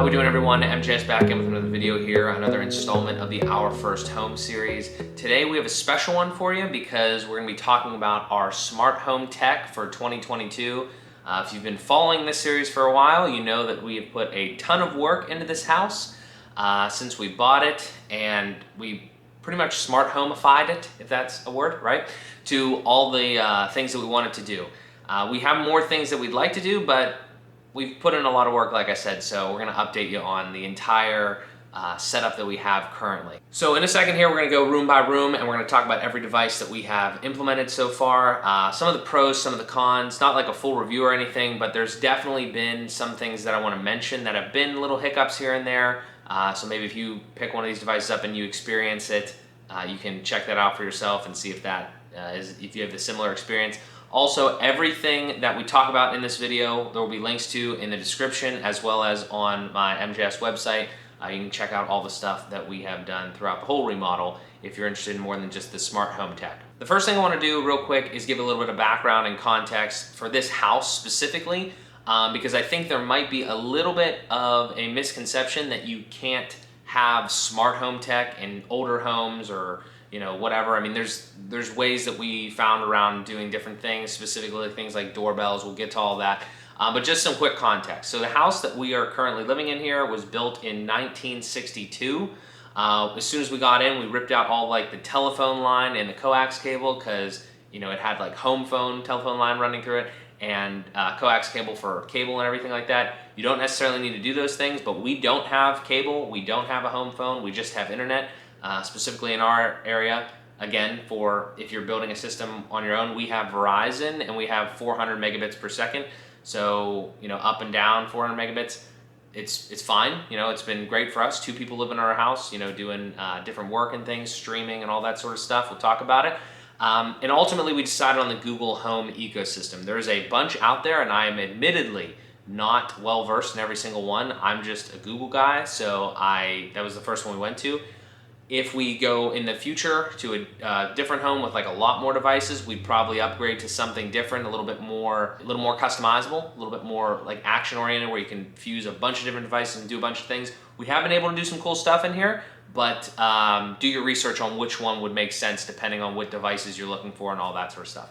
we doing, everyone? MJ's back in with another video here, another installment of the Our First Home series. Today we have a special one for you because we're going to be talking about our smart home tech for 2022. If you've been following this series for a while, you know that we have put a ton of work into this house since we bought it, and we pretty much smart homeified it, if that's a word, right? To all the things that we wanted to do. We have more things that we'd like to do, but we've put in a lot of work, like I said, so we're going to update you on the entire setup that we have currently. So in a second here, we're going to go room by room, and we're going to talk about every device that we have implemented so far. Some of the pros, some of the cons, not like a full review or anything, but there's definitely been some things that I want to mention that have been little hiccups here and there. So maybe if you pick one of these devices up and you experience it, you can check that out for yourself and see if that if you have the similar experience. Also, everything that we talk about in this video, there will be links to in the description, as well as on my MJS website. You can check out all the stuff that we have done throughout the whole remodel if you're interested in more than just the smart home tech. The first thing I want to do real quick is give a little bit of background and context for this house specifically, because I think there might be a little bit of a misconception that you can't have smart home tech in older homes or whatever. I mean, there's ways that we found around doing different things, specifically things like doorbells. We'll get to all that. But just some quick context. So the house that we are currently living in here was built in 1962. As soon as we got in, we ripped out all like the telephone line and the coax cable because it had like home phone, telephone line running through it, and coax cable for cable and everything like that. You don't necessarily need to do those things, but we don't have cable. We don't have a home phone. We just have internet. Specifically in our area, again, for if you're building a system on your own, we have Verizon and we have 400 megabits per second. So, up and down 400 megabits, it's fine. It's been great for us. 2 people live in our house, doing different work and things, streaming and all that sort of stuff. We'll talk about it. And ultimately, we decided on the Google Home ecosystem. There's a bunch out there, and I am admittedly not well versed in every single one. I'm just a Google guy, so that was the first one we went to. If we go in the future to a different home with like a lot more devices, we'd probably upgrade to something different, a little more customizable, a little bit more like action oriented, where you can fuse a bunch of different devices and do a bunch of things. We have been able to do some cool stuff in here, but do your research on which one would make sense depending on what devices you're looking for and all that sort of stuff.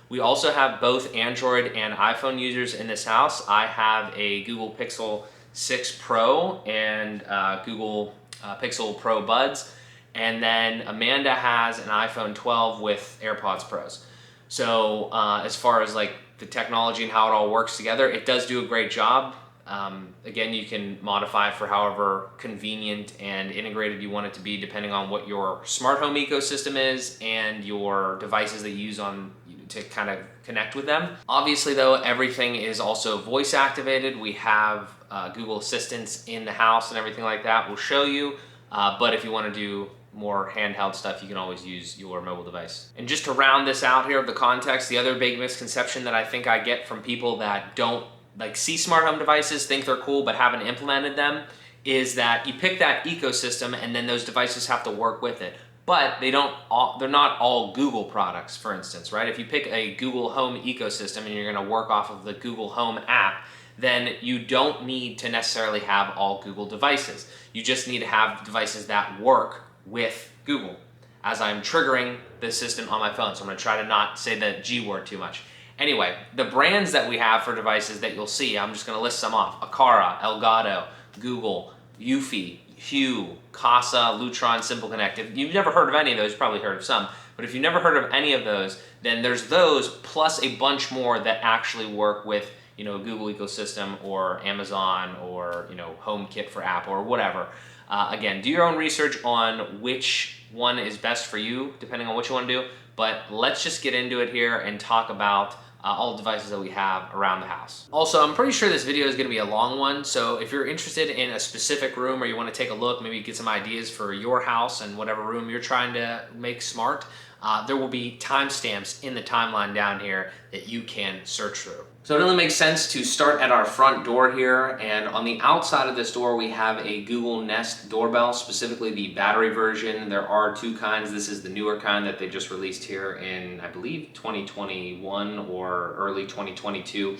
We also have both Android and iPhone users in this house. I have a Google Pixel 6 Pro and Google Pixel Pro Buds. And then Amanda has an iPhone 12 with AirPods Pros. So as far as like the technology and how it all works together, it does do a great job. Again, you can modify for however convenient and integrated you want it to be, depending on what your smart home ecosystem is and your devices that you use to kind of connect with them. Obviously though, everything is also voice activated. We have Google Assistants in the house and everything like that. We'll show you, but if you want to do more handheld stuff, you can always use your mobile device. And just to round this out here of the context, the other big misconception that I think I get from people that don't see smart home devices, think they're cool but haven't implemented them, is that you pick that ecosystem and then those devices have to work with it. But they're not all Google products, for instance, right? If you pick a Google Home ecosystem and you're gonna work off of the Google Home app, then you don't need to necessarily have all Google devices. You just need to have devices that work with Google, as I'm triggering the system on my phone. So I'm gonna try to not say the G word too much. Anyway, the brands that we have for devices that you'll see, I'm just gonna list some off. Aqara, Elgato, Google, Eufy, Hue, Casa, Lutron, Simple Connect. If you've never heard of any of those, you've probably heard of some, but if you've never heard of any of those, then there's those plus a bunch more that actually work with a Google ecosystem or Amazon or HomeKit for Apple or whatever. Again, do your own research on which one is best for you, depending on what you want to do. But let's just get into it here and talk about all the devices that we have around the house. Also, I'm pretty sure this video is going to be a long one, so if you're interested in a specific room or you want to take a look, maybe get some ideas for your house and whatever room you're trying to make smart, there will be timestamps in the timeline down here that you can search through. So it only makes sense to start at our front door here, and on the outside of this door we have a Google Nest doorbell, specifically the battery version. There are 2 kinds. This is the newer kind that they just released here in, I believe, 2021 or early 2022.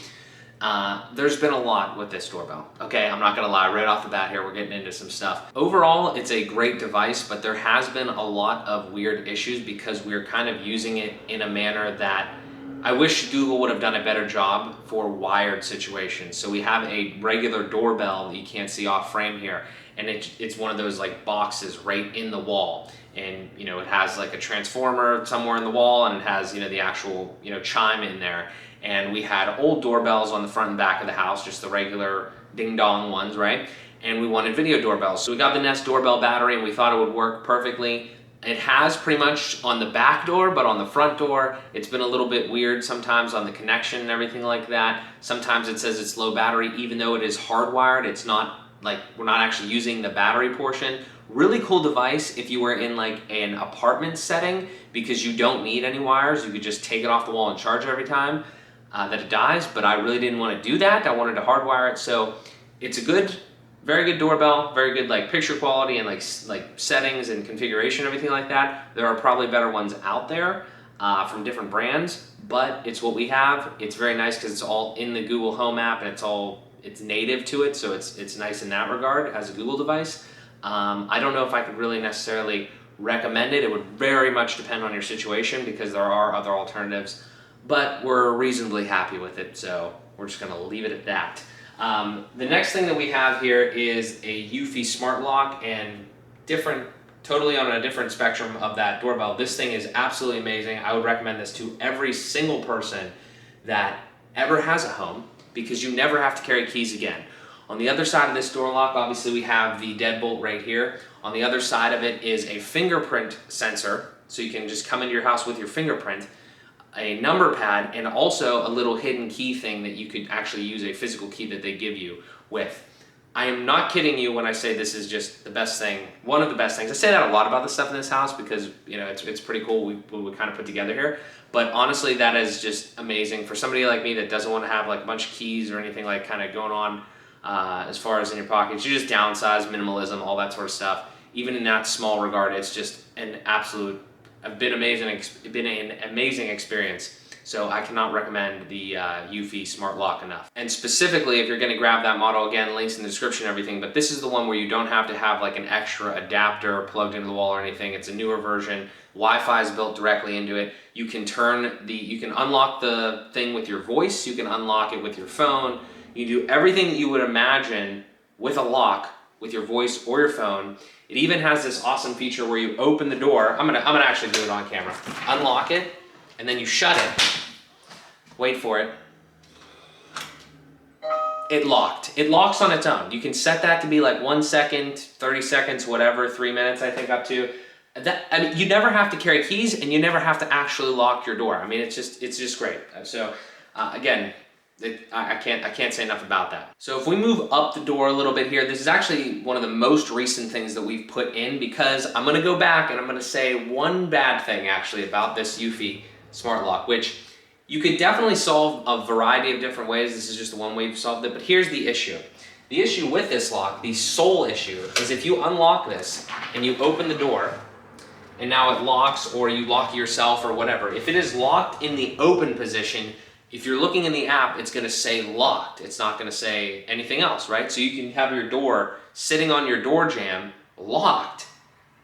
There's been a lot with this doorbell. Okay, I'm not gonna lie, right off the bat here, we're getting into some stuff. Overall, it's a great device, but there has been a lot of weird issues because we're kind of using it in a manner that I wish Google would have done a better job for wired situations. So we have a regular doorbell that you can't see off frame here, and it's one of those like boxes right in the wall. And you know, it has like a transformer somewhere in the wall, and it has, you know, the actual, you know, chime in there. And we had old doorbells on the front and back of the house, just the regular ding dong ones, right? And we wanted video doorbells. So we got the Nest doorbell battery and we thought it would work perfectly. It has pretty much on the back door, but on the front door, it's been a little bit weird sometimes on the connection and everything like that. Sometimes it says it's low battery, even though it is hardwired. It's not like, we're not actually using the battery portion. Really cool device if you were in like an apartment setting, because you don't need any wires. You could just take it off the wall and charge it every time that it dies, but I really didn't want to do that. I wanted to hardwire it. So it's a good, very good doorbell, very good like picture quality and like settings and configuration, everything like that. There are probably better ones out there from different brands, but it's what we have. It's very nice because it's all in the Google Home app and it's native to it, so it's nice in that regard as a Google device. I don't know if I could really necessarily recommend it. It would very much depend on your situation because there are other alternatives, but we're reasonably happy with it, so we're just gonna leave it at that. The next thing that we have here is a Eufy smart lock, and totally on a different spectrum of that doorbell. This thing is absolutely amazing. I would recommend this to every single person that ever has a home because you never have to carry keys again. On the other side of this door lock, obviously we have the deadbolt right here. On the other side of it is a fingerprint sensor, so you can just come into your house with your fingerprint, a number pad, and also a little hidden key thing that you could actually use a physical key that they give you with. I am not kidding you when I say this is just the best thing, one of the best things. I say that a lot about the stuff in this house because, you know, it's pretty cool what we kind of put together here. But honestly, that is just amazing for somebody like me that doesn't want to have like a bunch of keys or anything like kind of going on as far as in your pockets. You just downsize, minimalism, all that sort of stuff. Even in that small regard, it's just an been an amazing experience. So I cannot recommend the Eufy Smart Lock enough. And specifically, if you're gonna grab that model, again, links in the description and everything, but this is the one where you don't have to have like an extra adapter plugged into the wall or anything. It's a newer version. Wi-Fi is built directly into it. You can unlock the thing with your voice. You can unlock it with your phone. You do everything that you would imagine with a lock with your voice or your phone. It even has this awesome feature where you open the door. I'm gonna actually do it on camera. Unlock it, and then you shut it. Wait for it. It locked. It locks on its own. You can set that to be like 1 second, 30 seconds, whatever, 3 minutes, I think, up to. I mean, you never have to carry keys, and you never have to actually lock your door. I mean, it's just great. So again, I can't say enough about that. So if we move up the door a little bit here, this is actually one of the most recent things that we've put in, because I'm gonna go back and I'm gonna say one bad thing actually about this Eufy smart lock, which you could definitely solve a variety of different ways. This is just the one way we've solved it, but here's the issue. The issue with this lock, the sole issue, is if you unlock this and you open the door and now it locks, or you lock yourself or whatever, if it is locked in the open position, if you're looking in the app, it's gonna say locked. It's not gonna say anything else, right? So you can have your door sitting on your door jamb, locked,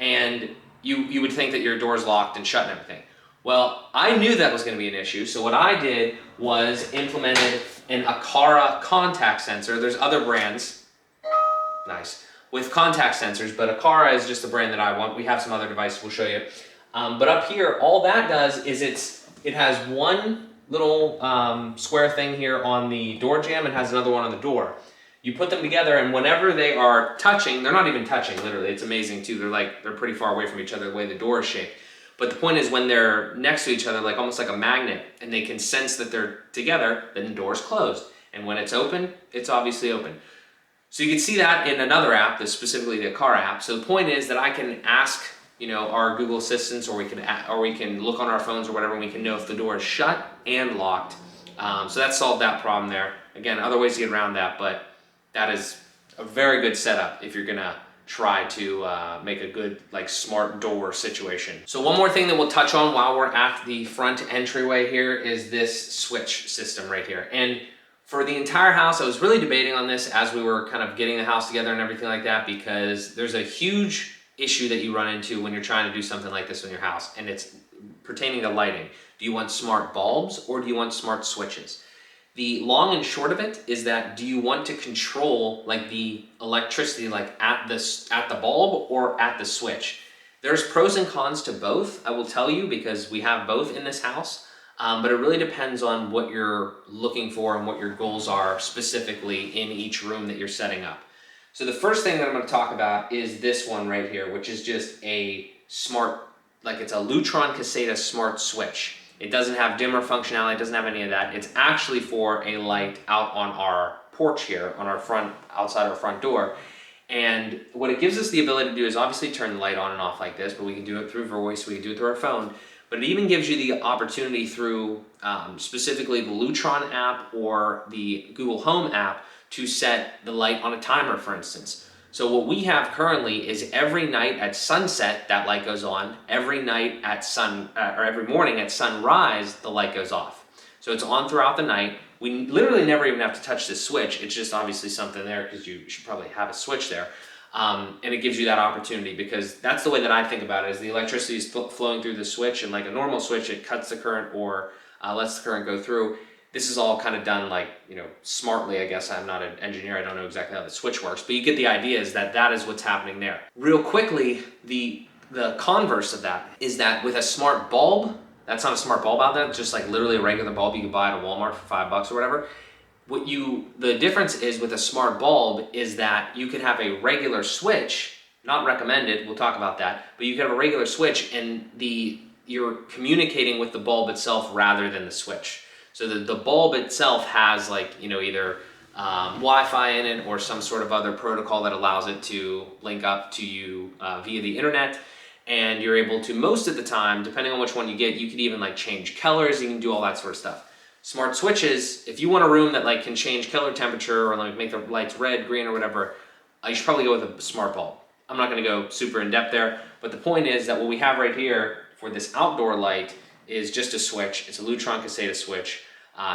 and you would think that your door's locked and shut and everything. Well, I knew that was gonna be an issue, so what I did was implemented an Aqara contact sensor. There's other brands, nice, with contact sensors, but Aqara is just the brand that I want. We have some other devices we'll show you. But up here, all that does is it has one little square thing here on the door jamb and has another one on the door. You put them together, and whenever they are touching, they're not even touching, literally. It's amazing too. They're pretty far away from each other the way the door is shaped. But the point is, when they're next to each other, like almost like a magnet, and they can sense that they're together, then the door's closed. And when it's open, it's obviously open. So you can see that in another app, that's specifically the Aqara app. So the point is that I can ask, you know, our Google Assistants, or we can look on our phones or whatever, and we can know if the door is shut and locked. So that solved that problem there. Again, other ways to get around that, but that is a very good setup if you're gonna try to make a good like smart door situation. So one more thing that we'll touch on while we're at the front entryway here is this switch system right here. And For the entire house, I was really debating on this as we were kind of getting the house together and everything like that, because there's a huge issue that you run into when you're trying to do something like this in your house, and it's pertaining to lighting. Do you want smart bulbs or do you want smart switches? The long and short of it is that, do you want to control like the electricity like at the bulb or at the switch? There's pros and cons to both, I will tell you, because we have both in this house. But it really depends on what you're looking for and what your goals are specifically in each room that you're setting up. So the first thing that I'm going to talk about is this one right here, which is just a smart, like it's a Lutron Caseta smart switch. It doesn't have dimmer functionality, it doesn't have any of that. It's actually for a light out on our porch here, on our front, outside our front door. And what it gives us the ability to do is obviously turn the light on and off like this, but we can do it through voice, we can do it through our phone. But it even gives you the opportunity through specifically the Lutron app or the Google Home app to set the light on a timer, for instance. So what we have currently is every night at sunset, that light goes on. Every night at or every morning at sunrise, the light goes off. So it's on throughout the night. We literally never even have to touch the switch. It's just obviously something there because you should probably have a switch there. And it gives you that opportunity, because that's the way that I think about it, is the electricity is flowing through the switch, and like a normal switch, it cuts the current or lets the current go through. This is all kind of done like, smartly, I guess. I'm not an engineer, I don't know exactly how the switch works, but you get the idea is that that is what's happening there. Real quickly, the converse of that is that with a smart bulb, that's not a smart bulb out there, it's just like literally a regular bulb you could buy at a Walmart for $5 or whatever. The difference is with a smart bulb is that you can have a regular switch, not recommended, we'll talk about that, but you can have a regular switch and you're communicating with the bulb itself rather than the switch. So the bulb itself has like, either Wi-Fi in it or some sort of other protocol that allows it to link up to you via the internet. And you're able to, most of the time, depending on which one you get, you can even like change colors, you can do all that sort of stuff. Smart switches, if you want a room that like can change color temperature or like make the lights red, green, or whatever, you should probably go with a smart bulb. I'm not gonna go super in depth there, but the point is that what we have right here for this outdoor light is just a switch. It's a Lutron Caseta switch.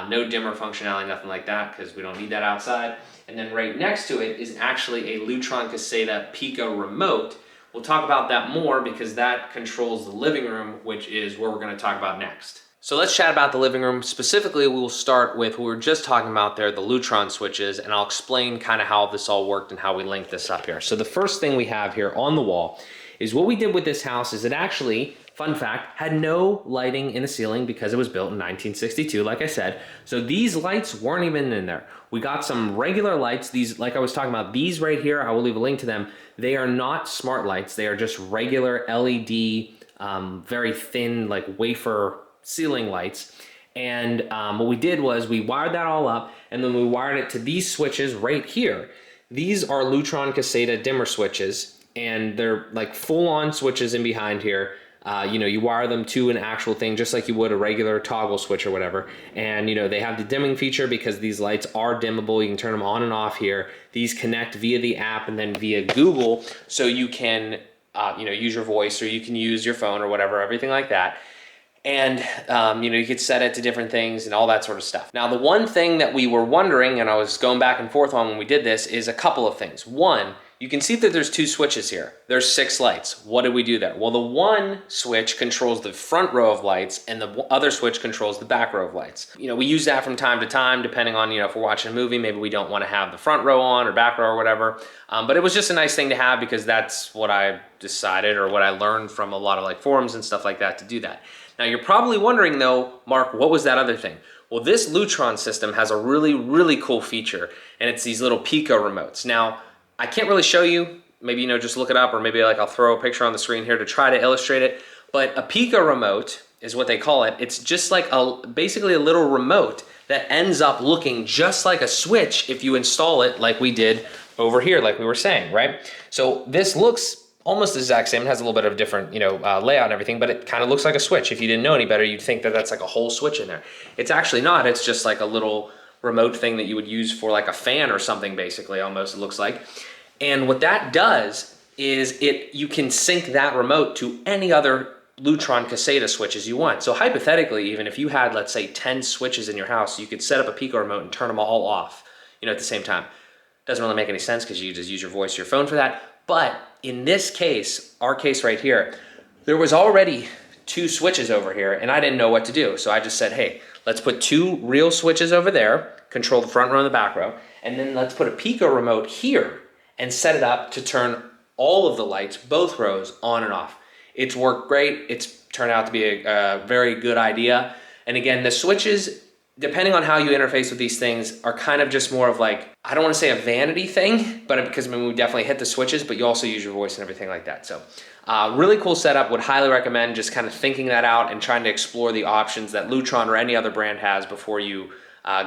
No dimmer functionality, nothing like that, because we don't need that outside. And then right next to it is actually a Lutron Caseta Pico remote. We'll talk about that more because that controls the living room, which is where we're gonna talk about next. So let's chat about the living room. Specifically, we'll start with what we were just talking about there, the Lutron switches, and I'll explain kind of how this all worked and how we linked this up here. So the first thing we have here on the wall is what we did with this house is it actually, fun fact, had no lighting in the ceiling because it was built in 1962, like I said. So these lights weren't even in there. We got some regular lights. These, like I was talking about, these right here, I will leave a link to them. They are not smart lights. They are just regular LED, very thin, like wafer ceiling lights. And what we did was we wired that all up, and then we wired it to these switches right here. These are Lutron Caseta dimmer switches, and they're like full-on switches in behind here. You wire them to an actual thing just like you would a regular toggle switch or whatever. And they have the dimming feature because these lights are dimmable. You can turn them on and off here. These connect via the app and then via Google, so you can use your voice or you can use your phone or whatever, everything like that. And you could set it to different things and all that sort of stuff. Now, the one thing that we were wondering, and I was going back and forth on when we did this, is a couple of things. One, you can see that there's two switches here. There's 6 lights. What did we do there? Well, the one switch controls the front row of lights and the other switch controls the back row of lights. We use that from time to time, depending on, if we're watching a movie, maybe we don't want to have the front row on or back row or whatever. But it was just a nice thing to have because that's what I decided or what I learned from a lot of like forums and stuff like that to do that. Now, you're probably wondering though, Mark, what was that other thing? Well, this Lutron system has a really, really cool feature, and it's these little Pico remotes. Now, I can't really show you, maybe, just look it up, or maybe like I'll throw a picture on the screen here to try to illustrate it. But a Pico remote is what they call it. It's just like basically a little remote that ends up looking just like a switch if you install it like we did over here, like we were saying, right? So this looks almost the exact same. It has a little bit of different, layout and everything, but it kind of looks like a switch. If you didn't know any better, you'd think that that's like a whole switch in there. It's actually not. It's just like a little remote thing that you would use for like a fan or something, basically, almost, it looks like. And what that does is you can sync that remote to any other Lutron Caseta switches you want. So hypothetically, even if you had, let's say, 10 switches in your house, you could set up a Pico remote and turn them all off, at the same time. Doesn't really make any sense because you just use your voice or your phone for that. But in this case, our case right here, there was already 2 switches over here and I didn't know what to do. So I just said, hey, let's put 2 real switches over there, control the front row and the back row, and then let's put a Pico remote here and set it up to turn all of the lights, both rows, on and off. It's worked great. It's turned out to be a very good idea. And again, the switches, depending on how you interface with these things, are kind of just more of like, I don't want to say a vanity thing, but because we definitely hit the switches, but you also use your voice and everything like that. So really cool setup. Would highly recommend just kind of thinking that out and trying to explore the options that Lutron or any other brand has before you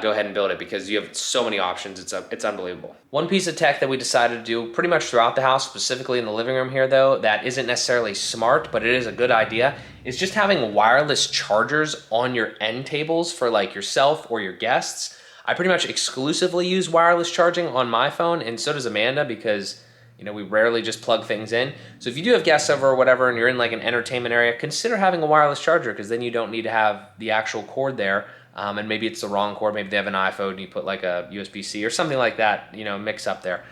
go ahead and build it, because you have so many options. It's unbelievable. One piece of tech that we decided to do pretty much throughout the house, specifically in the living room here though, that isn't necessarily smart, but it is a good idea, is just having wireless chargers on your end tables for like yourself or your guests. I pretty much exclusively use wireless charging on my phone, and so does Amanda, because we rarely just plug things in. So if you do have guests over or whatever and you're in like an entertainment area, consider having a wireless charger, because then you don't need to have the actual cord there. And maybe it's the wrong cord. Maybe they have an iPhone and you put like a USB-C or something like that, mix up there.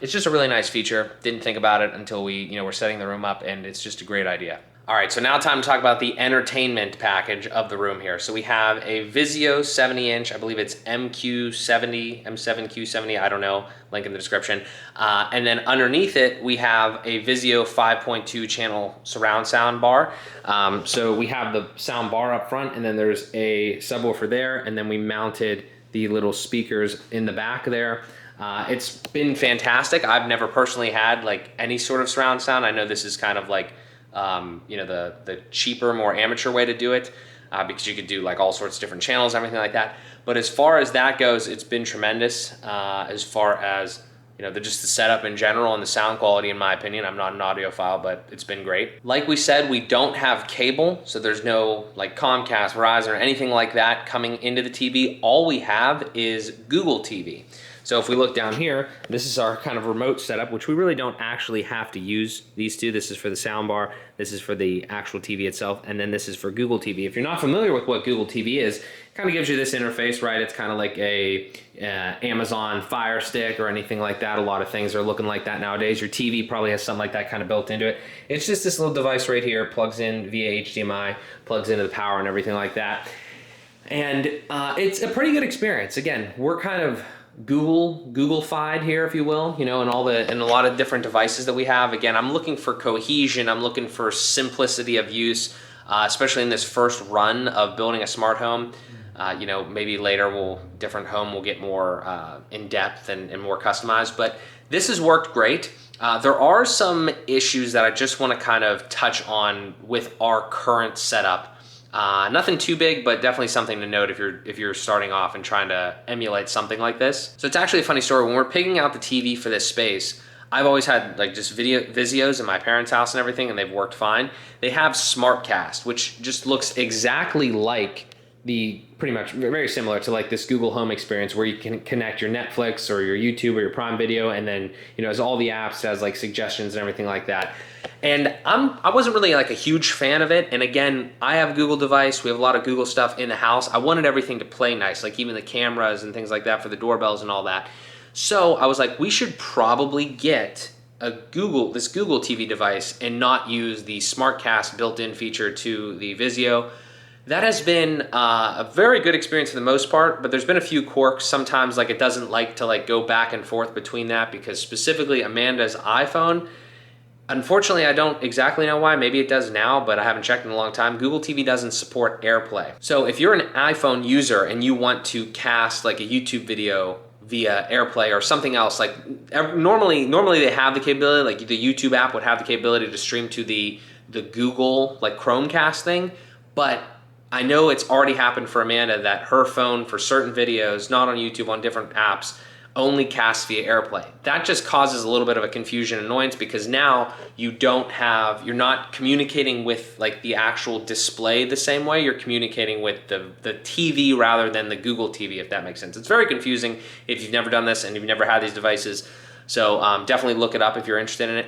It's just a really nice feature. Didn't think about it until we, were setting the room up, and it's just a great idea. All right, so now time to talk about the entertainment package of the room here. So we have a Vizio 70-inch, I believe it's M7Q70, I don't know, link in the description. And then underneath it, we have a Vizio 5.2 channel surround sound bar. So we have the sound bar up front, and then there's a subwoofer there, and then we mounted the little speakers in the back there. It's been fantastic. I've never personally had like any sort of surround sound. I know this is kind of like the cheaper, more amateur way to do it, because you could do like all sorts of different channels, everything like that. But as far as that goes, it's been tremendous. As far as just the setup in general and the sound quality, in my opinion. I'm not an audiophile, but it's been great. Like we said, we don't have cable, so there's no like Comcast, Verizon, or anything like that coming into the TV. All we have is Google TV. So if we look down here, this is our kind of remote setup, which we really don't actually have to use these two. This is for the sound bar, this is for the actual TV itself, and then this is for Google TV. If you're not familiar with what Google TV is, it kind of gives you this interface, right? It's kind of like a Amazon Fire Stick or anything like that. A lot of things are looking like that nowadays. Your TV probably has something like that kind of built into it. It's just this little device right here, plugs in via HDMI, plugs into the power and everything like that. And it's a pretty good experience. Again, we're kind of Google-fied here, if you will, in a lot of different devices that we have. Again, I'm looking for cohesion. I'm looking for simplicity of use, especially in this first run of building a smart home. Maybe later different home will get more in depth and more customized, but this has worked great. There are some issues that I just want to kind of touch on with our current setup. Nothing too big, but definitely something to note if you're starting off and trying to emulate something like this. So it's actually a funny story. When we're picking out the TV for this space, I've always had like just Vizios in my parents' house and everything, and they've worked fine. They have SmartCast, which just looks exactly like pretty much very similar to like this Google Home experience, where you can connect your Netflix or your YouTube or your Prime Video, and then as all the apps, has like suggestions and everything like that. And I wasn't really like a huge fan of it. And again, I have a Google device. We have a lot of Google stuff in the house. I wanted everything to play nice, like even the cameras and things like that for the doorbells and all that. So I was like, we should probably get this Google TV device and not use the SmartCast built-in feature to the Vizio. That has been a very good experience for the most part, but there's been a few quirks. Sometimes like it doesn't like to like go back and forth between that, because specifically Amanda's iPhone, unfortunately, I don't exactly know why. Maybe it does now, but I haven't checked in a long time. Google TV doesn't support AirPlay. So if you're an iPhone user and you want to cast like a YouTube video via AirPlay or something else, like normally they have the capability, like the YouTube app would have the capability to stream to the Google like Chromecast thing, but I know it's already happened for Amanda that her phone for certain videos, not on YouTube, on different apps, only casts via AirPlay. That just causes a little bit of a confusion and annoyance, because now you're not communicating with like the actual display the same way. You're communicating with the TV rather than the Google TV, if that makes sense. It's very confusing if you've never done this and you've never had these devices. So definitely look it up if you're interested in it.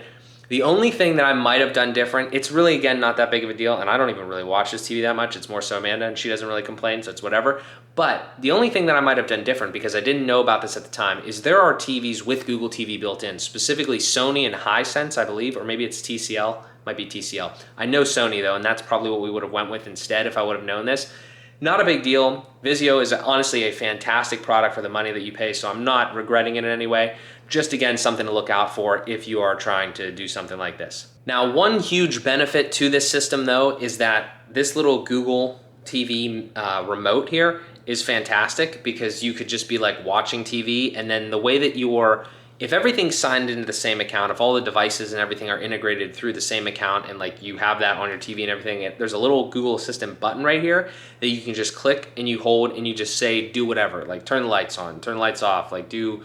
The only thing that I might have done different, it's really, again, not that big of a deal, and I don't even really watch this TV that much. It's more so Amanda, and she doesn't really complain, so it's whatever. But the only thing that I might have done different, because I didn't know about this at the time, is there are TVs with Google TV built in, specifically Sony and Hisense, I believe, or maybe it's TCL, might be TCL. I know Sony though, and that's probably what we would have went with instead if I would have known this. Not a big deal. Vizio is honestly a fantastic product for the money that you pay, so I'm not regretting it in any way. Just again, something to look out for if you are trying to do something like this. Now, one huge benefit to this system though is that this little Google TV remote here is fantastic, because you could just be like watching TV, and then the way that if everything's signed into the same account, if all the devices and everything are integrated through the same account, and like you have that on your TV and everything, there's a little Google Assistant button right here that you can just click and you hold and you just say, do whatever, like turn the lights on, turn the lights off, like do,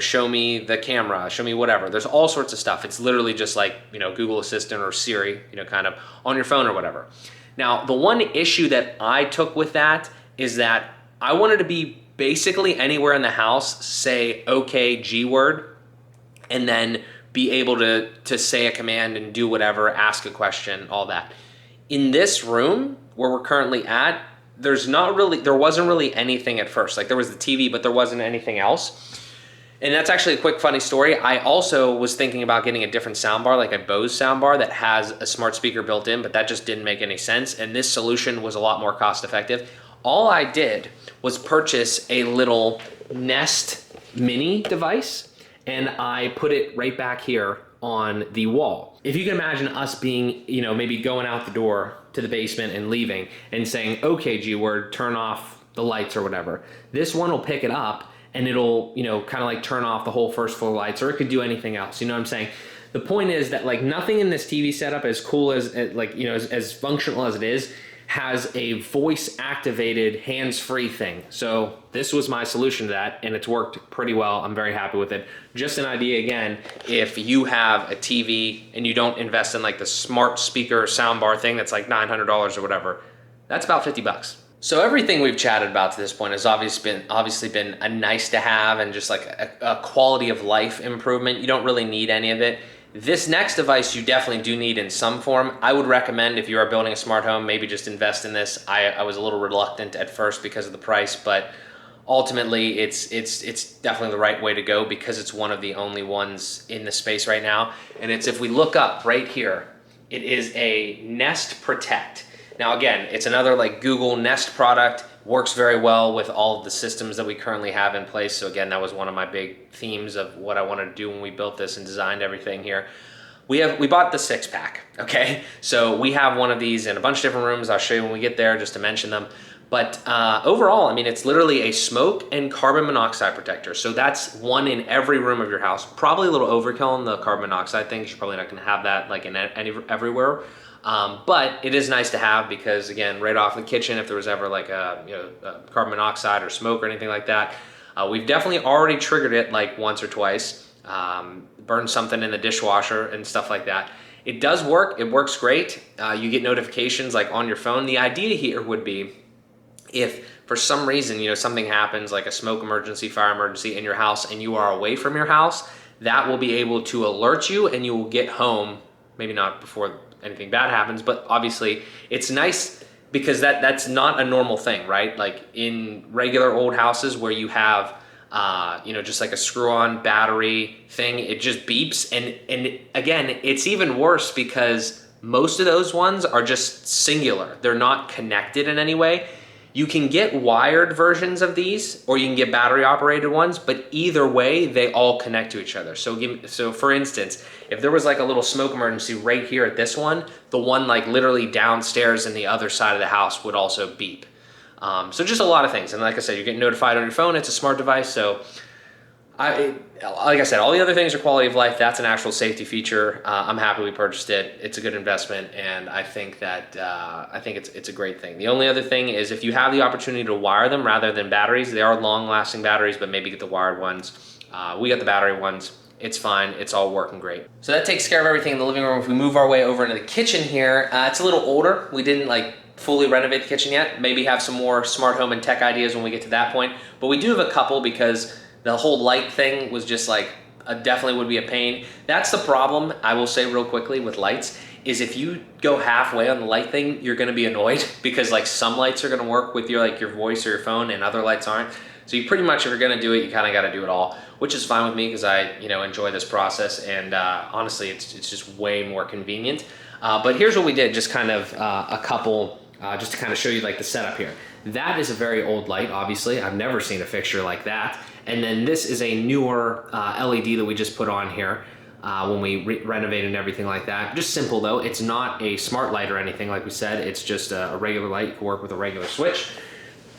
show me the camera, show me whatever. There's all sorts of stuff. It's literally just like, Google Assistant or Siri, kind of on your phone or whatever. Now, the one issue that I took with that is that I wanted to be basically anywhere in the house, say, okay, G word, and then be able to say a command and do whatever, ask a question, all that. In this room where we're currently at, there wasn't really anything at first. Like there was the TV, but there wasn't anything else. And that's actually a quick funny story. I also was thinking about getting a different soundbar, like a Bose soundbar that has a smart speaker built in, but that just didn't make any sense. And this solution was a lot more cost effective. All I did was purchase a little Nest Mini device, and I put it right back here on the wall. If you can imagine us being, maybe going out the door to the basement and leaving and saying, okay, G word, turn off the lights or whatever. This one will pick it up and it'll, kind of like turn off the whole first floor lights, or it could do anything else. You know what I'm saying? The point is that like nothing in this TV setup, as cool as as functional as it is, has a voice activated hands-free thing. So this was my solution to that, and it's worked pretty well. I'm very happy with it. Just an idea again, if you have a TV and you don't invest in like the smart speaker soundbar thing that's like $900 or whatever, that's about 50 bucks. So everything we've chatted about to this point has obviously been a nice to have and just like a quality of life improvement. You don't really need any of it. This next device you definitely do need in some form. I would recommend, if you are building a smart home, maybe just invest in this. I was a little reluctant at first because of the price, but ultimately it's definitely the right way to go, because it's one of the only ones in the space right now. And it's, if we look up right here, it is a Nest Protect. Now again, it's another like Google Nest product, works very well with all of the systems that we currently have in place. So again, that was one of my big themes of what I wanted to do when we built this and designed everything here. We bought the 6-pack, okay? So we have one of these in a bunch of different rooms. I'll show you when we get there just to mention them. But overall, I mean, it's literally a smoke and carbon monoxide protector. So that's one in every room of your house. Probably a little overkill on the carbon monoxide thing. You're probably not gonna have that like in everywhere. But it is nice to have, because again, right off the kitchen, if there was ever like a carbon monoxide or smoke or anything like that, we've definitely already triggered it like once or twice, burned something in the dishwasher and stuff like that. It does work, it works great. You get notifications like on your phone. The idea here would be, if for some reason, something happens like a smoke emergency, fire emergency in your house and you are away from your house, that will be able to alert you and you will get home, maybe not before anything bad happens, but obviously it's nice because that's not a normal thing, right? Like in regular old houses where you have, just like a screw-on battery thing, it just beeps. And again, it's even worse because most of those ones are just singular. They're not connected in any way. You can get wired versions of these, or you can get battery operated ones, but either way, they all connect to each other. So for instance, if there was like a little smoke emergency right here at this one, the one like literally downstairs in the other side of the house would also beep. So just a lot of things. And like I said, you're getting notified on your phone. It's a smart device. So like I said, all the other things are quality of life. That's an actual safety feature. I'm happy we purchased it. It's a good investment, and I think that it's a great thing. The only other thing is, if you have the opportunity to wire them rather than batteries, they are long-lasting batteries, but maybe get the wired ones. We got the battery ones. It's fine. It's all working great. So that takes care of everything in the living room. If we move our way over into the kitchen here, it's a little older. We didn't like fully renovate the kitchen yet. Maybe have some more smart home and tech ideas when we get to that point. But we do have a couple, because the whole light thing was just like definitely would be a pain. That's the problem, I will say real quickly, with lights, is if you go halfway on the light thing, you're gonna be annoyed because like some lights are gonna work with your your voice or your phone and other lights aren't. So you pretty much, if you're gonna do it, you kind of gotta do it all, which is fine with me because I enjoy this process, and honestly, it's just way more convenient. But here's what we did, just kind of a couple, just to kind of show you like the setup here. That is a very old light, obviously. I've never seen a fixture like that. And then this is a newer LED that we just put on here when we renovated and everything like that. Just simple though. It's not a smart light or anything like we said. It's just a regular light. You can work with a regular switch.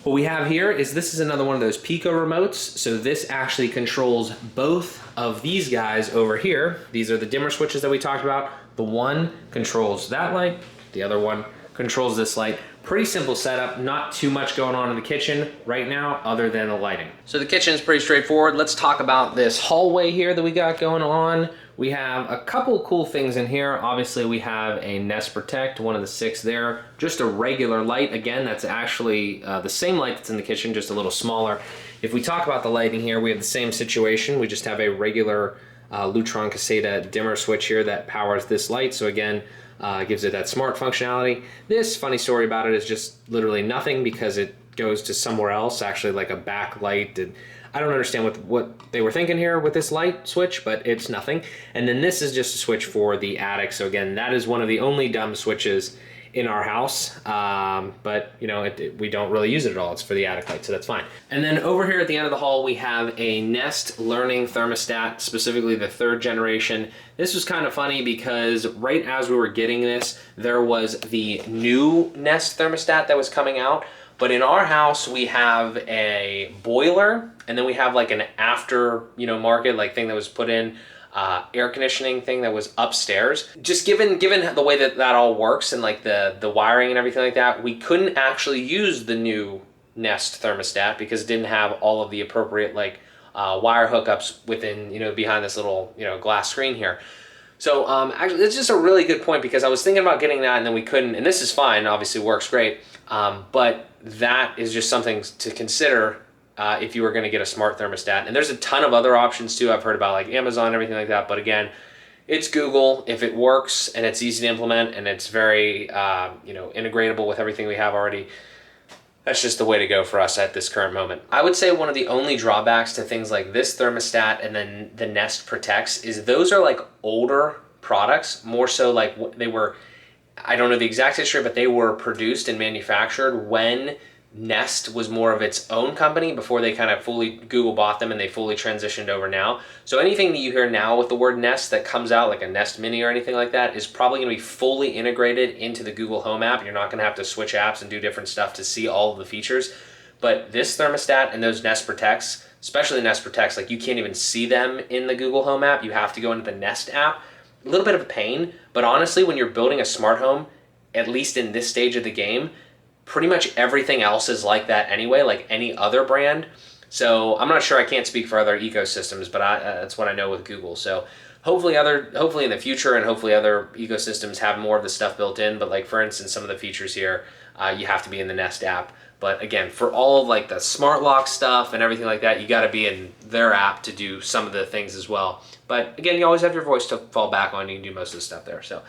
What we have here is this is another one of those Pico remotes. So this actually controls both of these guys over here. These are the dimmer switches that we talked about. The one controls that light. The other one controls this light. Pretty simple setup, not too much going on in the kitchen right now other than the lighting. So the kitchen is pretty straightforward. Let's talk about this hallway here that we got going on. We have a couple cool things in here. Obviously we have a Nest Protect, one of the 6 there. Just a regular light. Again, that's actually the same light that's in the kitchen, just a little smaller. If we talk about the lighting here, we have the same situation. We just have a regular Lutron Caseta dimmer switch here that powers this light. So again, gives it that smart functionality. This, funny story about it, is just literally nothing because it goes to somewhere else, actually like a backlight. And I don't understand what they were thinking here with this light switch, but it's nothing. And then this is just a switch for the attic. So again, that is one of the only dumb switches in our house, but we don't really use it at all. It's for the attic light, so that's fine. And then over here at the end of the hall, we have a Nest Learning thermostat, specifically the 3rd generation. This was kind of funny because right as we were getting this, there was the new Nest thermostat that was coming out. But in our house, we have a boiler, and then we have like an after, market like thing that was put in. Air conditioning thing that was upstairs. Just given the way that all works and like the wiring and everything like that, we couldn't actually use the new Nest thermostat because it didn't have all of the appropriate wire hookups within, behind this little, glass screen here. So actually, it's just a really good point because I was thinking about getting that and then we couldn't, and this is fine, obviously works great, but that is just something to consider if you were going to get a smart thermostat. And there's a ton of other options too. I've heard about like Amazon and everything like that. But again, it's Google. If it works and it's easy to implement and it's very integratable with everything we have already, that's just the way to go for us at this current moment. I would say one of the only drawbacks to things like this thermostat and then the Nest Protects is those are like older products, more so like they were, I don't know the exact history, but they were produced and manufactured when Nest was more of its own company before they kind of fully, Google bought them and they fully transitioned over now. So anything that you hear now with the word Nest that comes out, like a Nest Mini or anything like that, is probably going to be fully integrated into the Google Home app. You're not going to have to switch apps and do different stuff to see all of the features. But this thermostat and those Nest Protects, especially the Nest Protects, like you can't even see them in the Google Home app. You have to go into the Nest app. A little bit of a pain, but honestly, when you're building a smart home, at least in this stage of the game, pretty much everything else is like that anyway, like any other brand. So I'm not sure, I can't speak for other ecosystems, but that's what I know with Google. So hopefully in the future and hopefully other ecosystems have more of the stuff built in. But like for instance, some of the features here, you have to be in the Nest app. But again, for all of like the smart lock stuff and everything like that, you got to be in their app to do some of the things as well. But again, you always have your voice to fall back on. You can do most of the stuff there. So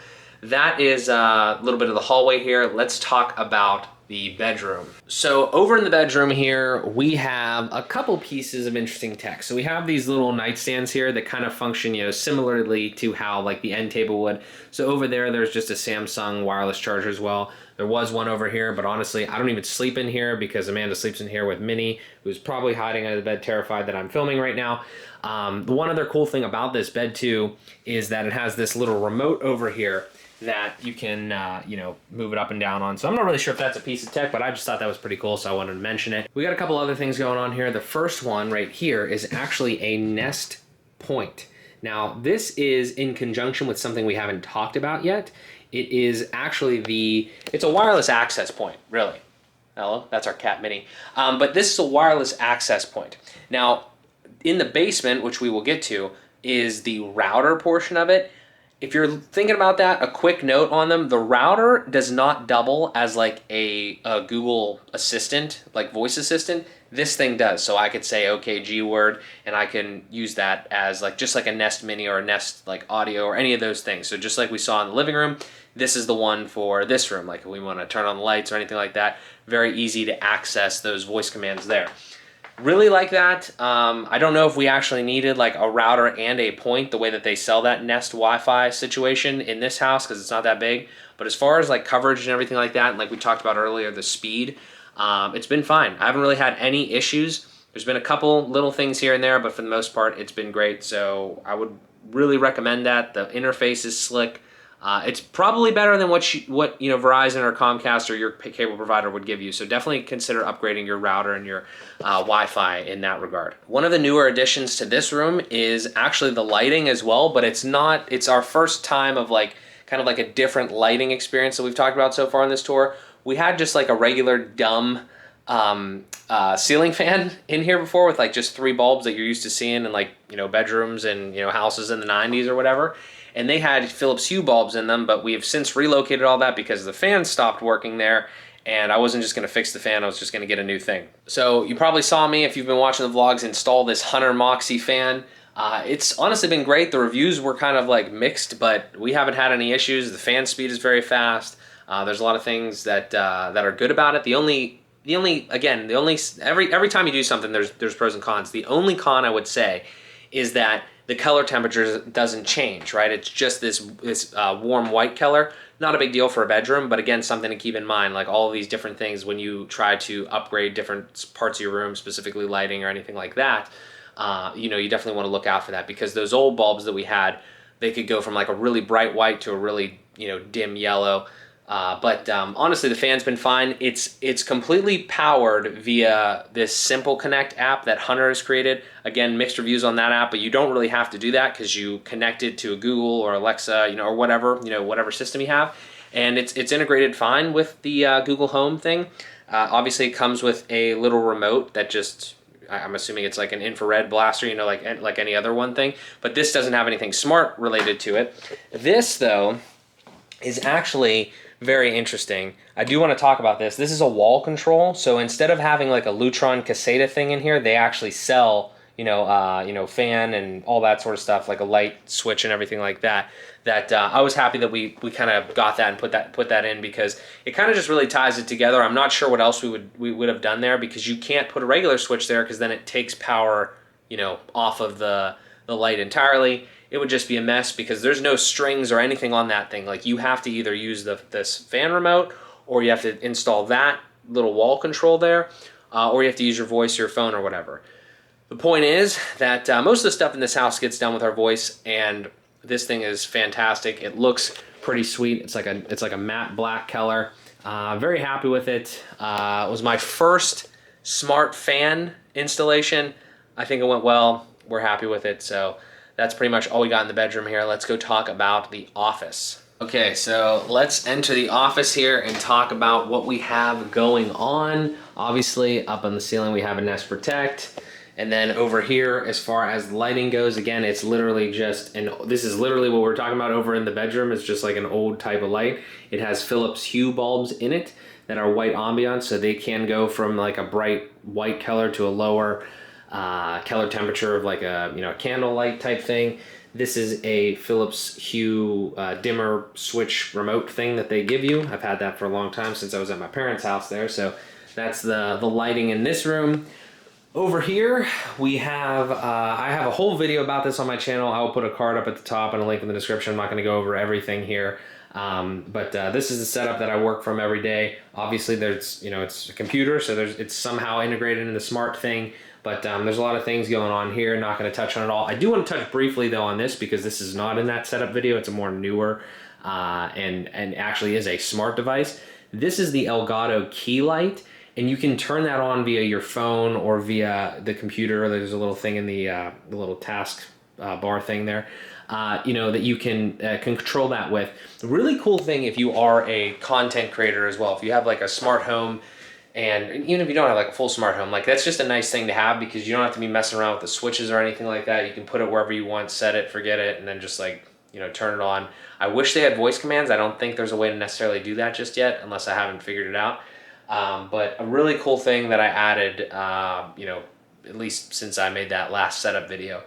that is a little bit of the hallway here. Let's talk about the bedroom. So over in the bedroom here, we have a couple pieces of interesting tech. So we have these little nightstands here that kind of function, similarly to how like the end table would. So over there's just a Samsung wireless charger as well. There was one over here, but honestly, I don't even sleep in here because Amanda sleeps in here with Minnie, who's probably hiding under the bed, terrified that I'm filming right now. The one other cool thing about this bed too is that it has this little remote over here that you can, move it up and down on. So I'm not really sure if that's a piece of tech, but I just thought that was pretty cool, so I wanted to mention it. We got a couple other things going on here. The first one right here is actually a Nest Point. Now, this is in conjunction with something we haven't talked about yet. It is actually it's a wireless access point, really. Hello, that's our cat Minnie. But this is a wireless access point. Now, in the basement, which we will get to, is the router portion of it. If you're thinking about that, a quick note on them: the router does not double as like a Google Assistant, like voice assistant. This thing does. So I could say okay G word, and I can use that as like just like a Nest Mini or a Nest like Audio or any of those things. So just like we saw in the living room, this is the one for this room. Like if we want to turn on the lights or anything like that, very easy to access those voice commands there. Really like that. I don't know if we actually needed like a router and a point the way that they sell that Nest Wi-Fi situation in this house because it's not that big. But as far as like coverage and everything like that, and like we talked about earlier, the speed, it's been fine. I haven't really had any issues. There's been a couple little things here and there, but for the most part, it's been great. So I would really recommend that. The interface is slick. It's probably better than what Verizon or Comcast or your cable provider would give you. So definitely consider upgrading your router and your Wi-Fi in that regard. One of the newer additions to this room is actually the lighting as well, but it's not. It's our first time of like kind of like a different lighting experience that we've talked about so far in this tour. We had just like a regular dumb ceiling fan in here before with like just 3 bulbs that you're used to seeing in like bedrooms and houses in the 90s or whatever. And they had Philips Hue bulbs in them, but we have since relocated all that because the fan stopped working there, and I wasn't just going to fix the fan, I was just going to get a new thing. So you probably saw me, if you've been watching the vlogs, install this Hunter Moxie fan. It's honestly been great. The reviews were kind of like mixed, but we haven't had any issues. The fan speed is very fast. There's a lot of things that are good about it. Every time you do something, there's pros and cons. The only con I would say is that the color temperature doesn't change, right? It's just this warm white color. Not a big deal for a bedroom, but again, something to keep in mind, like all of these different things when you try to upgrade different parts of your room, specifically lighting or anything like that, you definitely want to look out for that because those old bulbs that we had, they could go from like a really bright white to a really, dim yellow. But honestly, the fan's been fine. It's completely powered via this Simple Connect app that Hunter has created. Again, mixed reviews on that app, but you don't really have to do that because you connect it to a Google or Alexa, or whatever system you have, and it's integrated fine with the Google Home thing. Obviously, it comes with a little remote that I'm assuming it's like an infrared blaster, like any other one thing. But this doesn't have anything smart related to it. This though is actually very interesting. I do want to talk about this. This is a wall control. So instead of having like a Lutron Caseta thing in here, they actually sell, fan and all that sort of stuff, like a light switch and everything like that. I was happy that we kind of got that and put that in because it kind of just really ties it together. I'm not sure what else we would have done there because you can't put a regular switch there because then it takes power, off of the light entirely. It would just be a mess because there's no strings or anything on that thing. Like you have to either use this fan remote or you have to install that little wall control there or you have to use your voice or your phone or whatever. The point is that most of the stuff in this house gets done with our voice, and this thing is fantastic. It looks pretty sweet. It's like a matte black color. Very happy with it. It was my first smart fan installation. I think it went well. We're happy with it. So that's pretty much all we got in the bedroom here. Let's go talk about the office. Okay, so let's enter the office here and talk about what we have going on. Obviously, up on the ceiling, we have a Nest Protect. And then over here, as far as lighting goes, again, it's literally just, and this is literally what we're talking about over in the bedroom. It's just like an old type of light. It has Philips Hue bulbs in it that are white ambiance, so they can go from like a bright white color to a lower color temperature of like a candle light type thing. This is a Philips Hue dimmer switch remote thing that they give you. I've had that for a long time since I was at my parents' house there. So that's the lighting in this room. Over here, we have, I have a whole video about this on my channel. I will put a card up at the top and a link in the description. I'm not going to go over everything here. But this is the setup that I work from every day. Obviously, there's, it's a computer, so it's somehow integrated in the smart thing. But there's a lot of things going on here. Not going to touch on it all. I do want to touch briefly, though, on this because this is not in that setup video. It's a more newer and actually is a smart device. This is the Elgato key light. And you can turn that on via your phone or via the computer. There's a little thing in the little task bar thing there, that you can control that with. The really cool thing if you are a content creator as well, if you have like a smart home, and even if you don't have like a full smart home, like that's just a nice thing to have because you don't have to be messing around with the switches or anything like that. You can put it wherever you want, set it, forget it, and then just like, turn it on. I wish they had voice commands. I don't think there's a way to necessarily do that just yet, unless I haven't figured it out. But a really cool thing that I added, at least since I made that last setup video.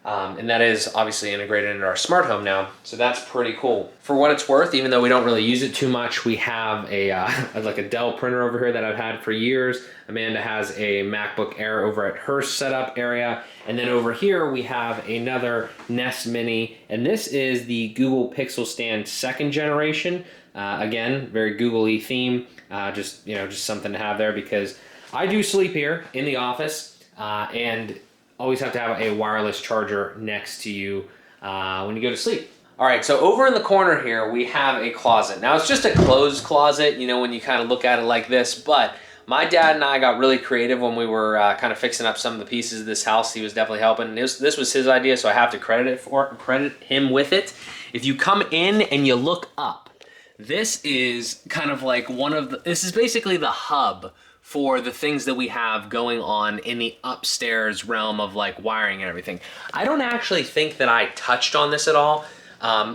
And that is obviously integrated into our smart home now. So that's pretty cool. For what it's worth, even though we don't really use it too much, we have a like a Dell printer over here that I've had for years. Amanda has a MacBook Air over at her setup area. And then over here, we have another Nest Mini. And this is the Google Pixel Stand 2nd generation. Again, very Google-y theme. Just something to have there because I do sleep here in the office and always have to have a wireless charger next to you when you go to sleep. All right, so over in the corner here, we have a closet. Now, it's just a closed closet, when you kind of look at it like this, but my dad and I got really creative when we were kind of fixing up some of the pieces of this house. He was definitely helping. This was his idea, so I have to credit him with it. If you come in and you look up, this is kind of like this is basically the hub for the things that we have going on in the upstairs realm of like wiring and everything. I don't actually think that I touched on this at all.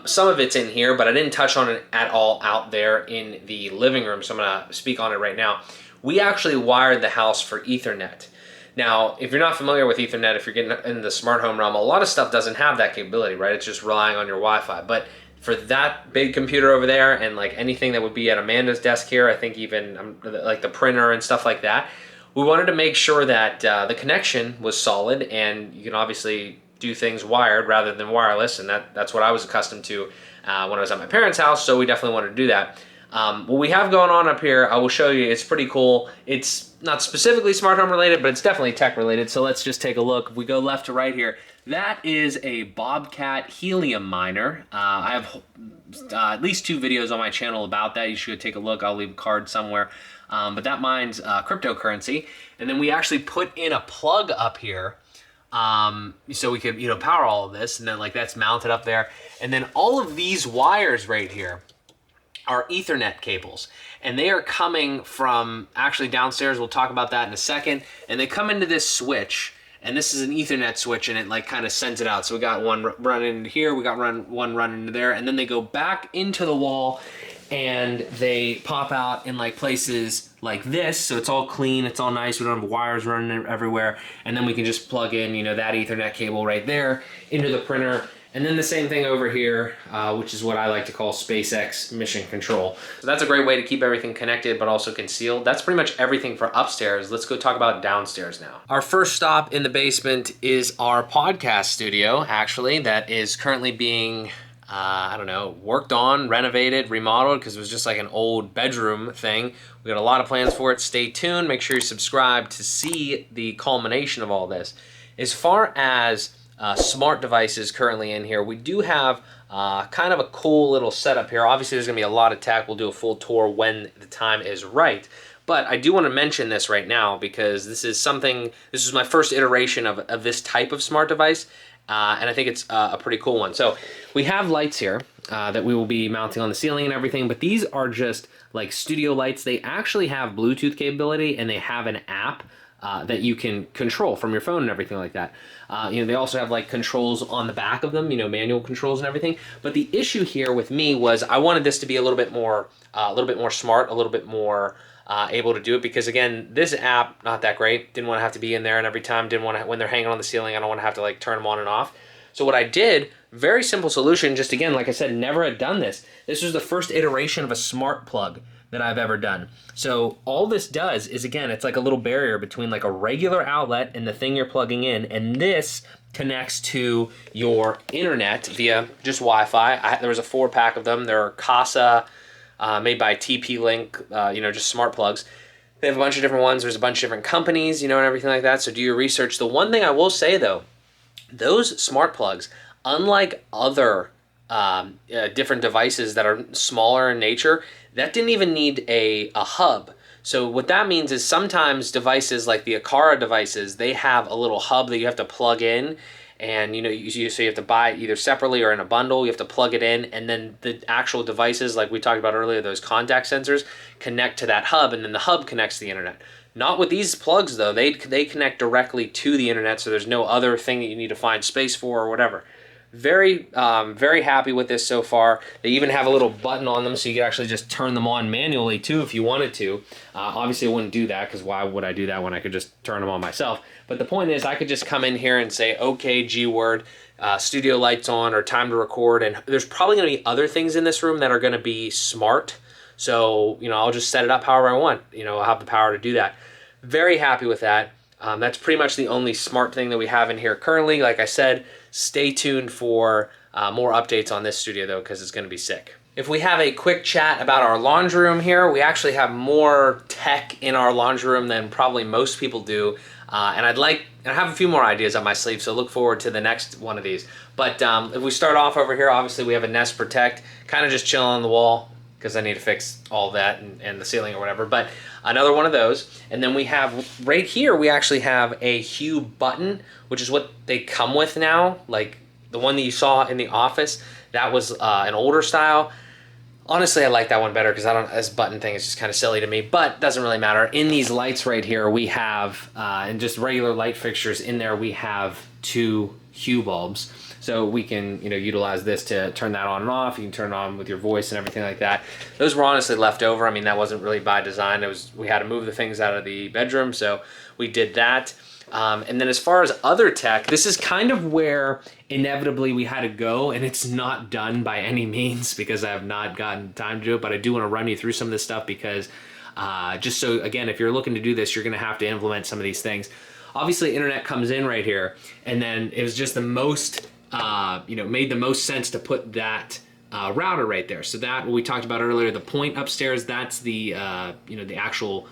Some of it's in here, but I didn't touch on it at all out there in the living room, so I'm gonna speak on it right now. We actually wired the house for Ethernet. Now, if you're not familiar with Ethernet, if you're getting in the smart home realm, a lot of stuff doesn't have that capability, right? It's just relying on your Wi-Fi. But for that big computer over there and like anything that would be at Amanda's desk here, I think even like the printer and stuff like that, we wanted to make sure that the connection was solid and you can obviously do things wired rather than wireless, and that's what I was accustomed to when I was at my parents' house, so we definitely wanted to do that. What we have going on up here, I will show you, it's pretty cool. It's not specifically smart home related, but it's definitely tech related, so let's just take a look. If we go left to right here, that is a Bobcat helium miner. I have at least 2 videos on my channel about that. You should take a look. I'll leave a card somewhere. But that mines cryptocurrency. And then we actually put in a plug up here so we could power all of this. And then that's mounted up there. And then all of these wires right here are Ethernet cables. And they are coming from actually downstairs. We'll talk about that in a second. And they come into this switch. And this is an Ethernet switch, and it kind of sends it out. So we got one running into here, we got one running into there, and then they go back into the wall, and they pop out in places like this. So it's all clean, it's all nice. We don't have wires running everywhere, and then we can just plug in, that Ethernet cable right there into the printer. And then the same thing over here, which is what I like to call SpaceX Mission Control. So that's a great way to keep everything connected, but also concealed. That's pretty much everything for upstairs. Let's go talk about downstairs now. Our first stop in the basement is our podcast studio, actually, that is currently being, worked on, renovated, remodeled, because it was just like an old bedroom thing. We got a lot of plans for it. Stay tuned. Make sure you subscribe to see the culmination of all this. As far as smart devices currently in here, we do have kind of a cool little setup here. Obviously, there's going to be a lot of tech. We'll do a full tour when the time is right. But I do want to mention this right now because this is my first iteration of this type of smart device, and I think it's a pretty cool one. So we have lights here that we will be mounting on the ceiling and everything, but these are just like studio lights. They actually have Bluetooth capability, and they have an app that you can control from your phone and everything like that. They also have controls on the back of them, manual controls and everything. But the issue here with me was I wanted this to be a little bit more smart, a little bit more able to do it, because again, this app, not that great. Didn't want to have to be in there, and every time when they're hanging on the ceiling, I don't want to have to turn them on and off. So what I did, very simple solution, just again, like I said, never had done this. This was the first iteration of a smart plug that I've ever done. So all this does is, again, it's like a little barrier between a regular outlet and the thing you're plugging in, and this connects to your internet via just Wi-Fi. There was a 4-pack of them. They're Casa, made by TP-Link, just smart plugs. They have a bunch of different ones. There's a bunch of different companies, and everything like that, so do your research. The one thing I will say, though, those smart plugs, unlike other different devices that are smaller in nature, that didn't even need a hub. So what that means is sometimes devices like the Aqara devices, they have a little hub that you have to plug in, and so you have to buy it either separately or in a bundle. You have to plug it in, and then the actual devices, like we talked about earlier, those contact sensors, connect to that hub, and then the hub connects to the internet. Not with these plugs, though. They connect directly to the internet, so there's no other thing that you need to find space for or whatever. very happy with this so far. They even have a little button on them so you can actually just turn them on manually too if you wanted to. Obviously I wouldn't do that because why would I do that when I could just turn them on myself? But the point is I could just come in here and say, okay, G-word, studio lights on or time to record. And there's probably going to be other things in this room that are going to be smart. So, I'll just set it up however I want. I'll have the power to do that. Very happy with that. That's pretty much the only smart thing that we have in here currently. Like I said, stay tuned for more updates on this studio though, because it's going to be sick. If we have a quick chat about our laundry room here, we actually have more tech in our laundry room than probably most people do. And I have a few more ideas up my sleeve, so look forward to the next one of these. But if we start off over here, obviously we have a Nest Protect, kind of just chilling on the wall because I need to fix all that and the ceiling or whatever. But another one of those. And then we have right here, we actually have a Hue button, which is what they come with now. Like the one that you saw in the office, that was an older style. Honestly, I like that one better because this button thing is just kind of silly to me, but doesn't really matter. In these lights right here, we have, and just regular light fixtures in there, we have 2 Hue bulbs. So we can, utilize this to turn that on and off. You can turn it on with your voice and everything like that. Those were honestly left over. I mean, that wasn't really by design. We had to move the things out of the bedroom, so we did that. And then as far as other tech, this is kind of where inevitably we had to go, and it's not done by any means because I have not gotten time to do it, but I do want to run you through some of this stuff because just so, again, if you're looking to do this, you're going to have to implement some of these things. Obviously, internet comes in right here, and then it was just the most, made the most sense to put that router right there. So that, what we talked about earlier, the point upstairs, that's the, the actual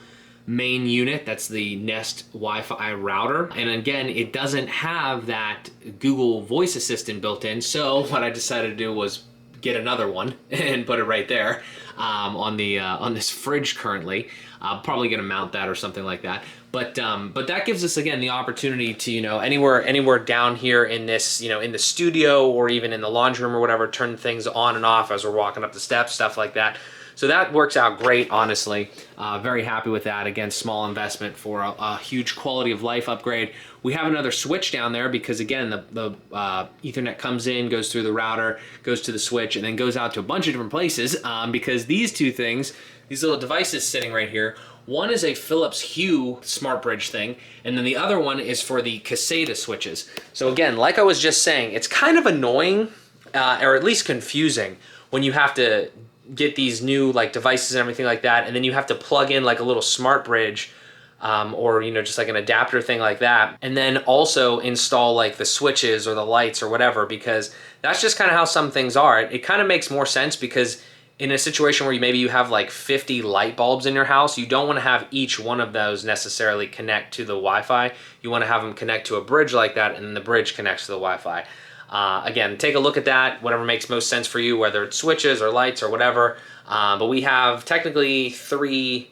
main unit. That's the Nest Wi-Fi router. And again, it doesn't have that Google Voice Assistant built in. So what I decided to do was get another one and put it right there on this fridge currently. I'm probably gonna mount that or something like that. But that gives us, again, the opportunity to, anywhere down here in this, in the studio or even in the laundry room or whatever, turn things on and off as we're walking up the steps, stuff like that. So that works out great, honestly. Very happy with that. Again, small investment for a huge quality of life upgrade. We have another switch down there because, again, the Ethernet comes in, goes through the router, goes to the switch, and then goes out to a bunch of different places because these two things, these little devices sitting right here, one is a Philips Hue smart bridge thing, and then the other one is for the Caseta switches. So again, like I was just saying, it's kind of annoying, or at least confusing, when you have to get these new devices and everything like that, and then you have to plug in a little smart bridge or just an adapter thing like that, and then also install the switches or the lights or whatever, because that's just kind of how some things are. It kind of makes more sense because in a situation where maybe you have 50 light bulbs in your house, you don't want to have each one of those necessarily connect to the Wi-Fi. You want to have them connect to a bridge like that, and then the bridge connects to the Wi-Fi. Again, take a look at that, whatever makes most sense for you, whether it's switches or lights or whatever. But we have technically 3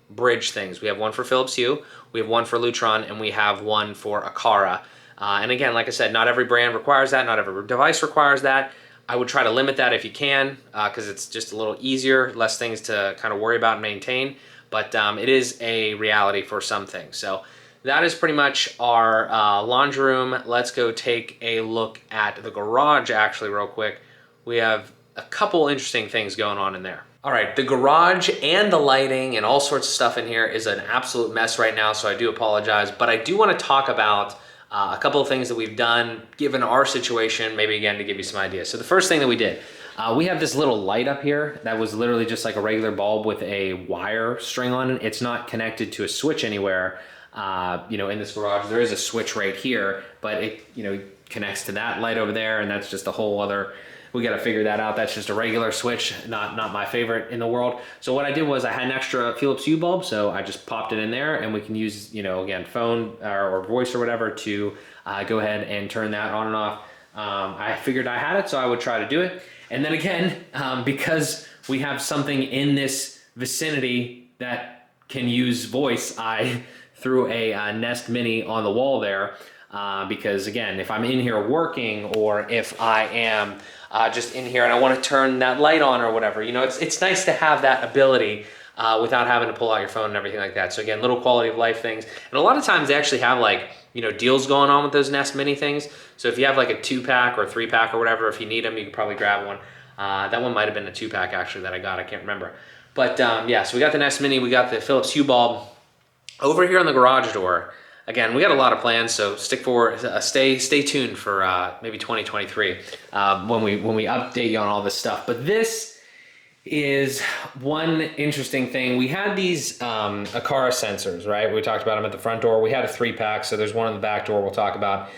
bridge things. We have one for Philips Hue, we have one for Lutron, and we have one for Aqara. And again, like I said, not every brand requires that, not every device requires that. I would try to limit that if you can, because it's just a little easier, less things to kind of worry about and maintain. But it is a reality for some things. So that is pretty much our laundry room. Let's go take a look at the garage actually real quick. We have a couple interesting things going on in there. All right, the garage and the lighting and all sorts of stuff in here is an absolute mess right now, so I do apologize. But I do want to talk about a couple of things that we've done given our situation, maybe again to give you some ideas. So the first thing that we did, we have this little light up here that was literally just like a regular bulb with a wire string on it. It's not connected to a switch anywhere. In this garage, there is a switch right here, but it, connects to that light over there, and that's just a whole other, we got to figure that out. That's just a regular switch, not my favorite in the world. So what I did was I had an extra Philips Hue bulb, so I just popped it in there, and we can use, again, phone or voice or whatever to go ahead and turn that on and off. I figured I had it, so I would try to do it. And then again, because we have something in this vicinity that can use voice, I threw a Nest Mini on the wall there because, again, if I'm in here working or if I am just in here and I want to turn that light on or whatever, it's nice to have that ability without having to pull out your phone and everything like that. So again, little quality of life things. And a lot of times they actually have like, deals going on with those Nest Mini things. So if you have like a 2-pack or a 3-pack or whatever, if you need them, you can probably grab one. That one might have been a 2-pack actually that I got, I can't remember. But yeah, so we got the Nest Mini, we got the Philips Hue bulb. Over here on the garage door, again, we got a lot of plans, so stay tuned for maybe 2023 when we update you on all this stuff. But this is one interesting thing. We had these Aqara sensors, right? We talked about them at the front door. We had a 3-pack, so there's one on the back door we'll talk about.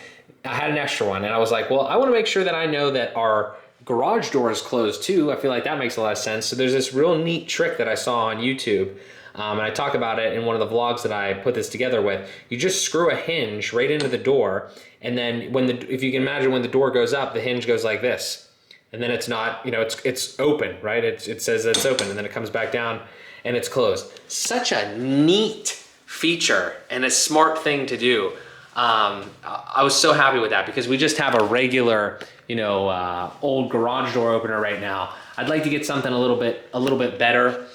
I had an extra one, and I was like, well, I want to make sure that I know that our garage door is closed too. I feel like that makes a lot of sense. So there's this real neat trick that I saw on YouTube. And I talk about it in one of the vlogs that I put this together with. You just screw a hinge right into the door, and then if you can imagine when the door goes up, the hinge goes like this, and then it's not, it's open, right? It says that it's open, and then it comes back down, and it's closed. Such a neat feature and a smart thing to do. I was so happy with that because we just have a regular, old garage door opener right now. I'd like to get something a little bit better.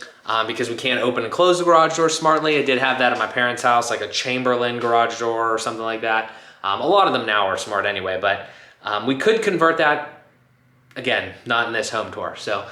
Because we can't open and close the garage door smartly. I did have that at my parents' house, like a Chamberlain garage door or something like that. A lot of them now are smart anyway, but we could convert that, again, not in this home tour. So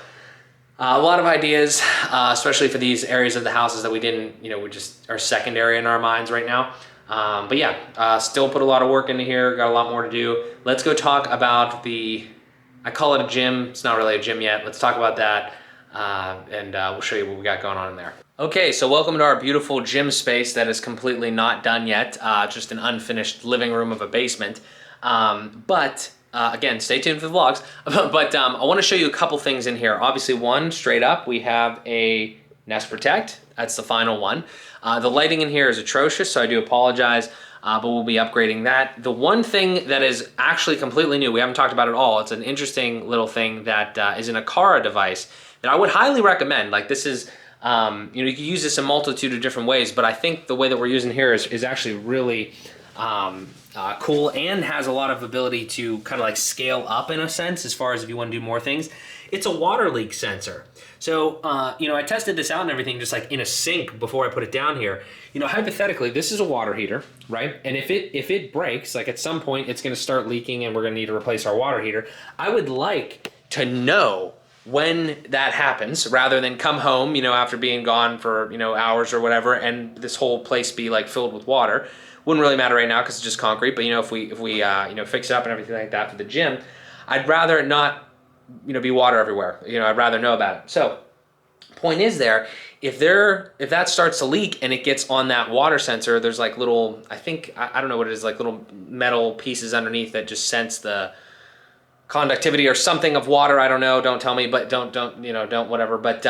a lot of ideas, especially for these areas of the houses that we didn't, we just are secondary in our minds right now. But yeah, still put a lot of work into here, got a lot more to do. Let's go talk about I call it a gym. It's not really a gym yet. Let's talk about that. And we'll show you what we got going on in there. Okay, so welcome to our beautiful gym space that is completely not done yet, just an unfinished living room of a basement. But again, stay tuned for the vlogs. But I want to show you a couple things in here. Obviously, one, straight up, we have a Nest Protect. That's the final one. The lighting in here is atrocious, so I do apologize. But we'll be upgrading that. The one thing that is actually completely new, we haven't talked about it at all, it's an interesting little thing that is an Aqara device that I would highly recommend. Like this is, you can use this in a multitude of different ways, but I think the way that we're using here is actually really cool and has a lot of ability to kind of like scale up in a sense as far as if you want to do more things. It's a water leak sensor. So, I tested this out and everything just like in a sink before I put it down here. Hypothetically, this is a water heater, right? And if it breaks, like at some point it's gonna start leaking and we're gonna need to replace our water heater, I would like to know when that happens rather than come home, after being gone for, hours or whatever, and this whole place be like filled with water. Wouldn't really matter right now because it's just concrete, but if we fix it up and everything like that for the gym, I'd rather it not, be water everywhere. I'd rather know about it. So point is if that starts to leak and it gets on that water sensor, there's like little, I don't know what it is, like little metal pieces underneath that just sense the conductivity or something of water. I don't know, don't tell me, but don't whatever, but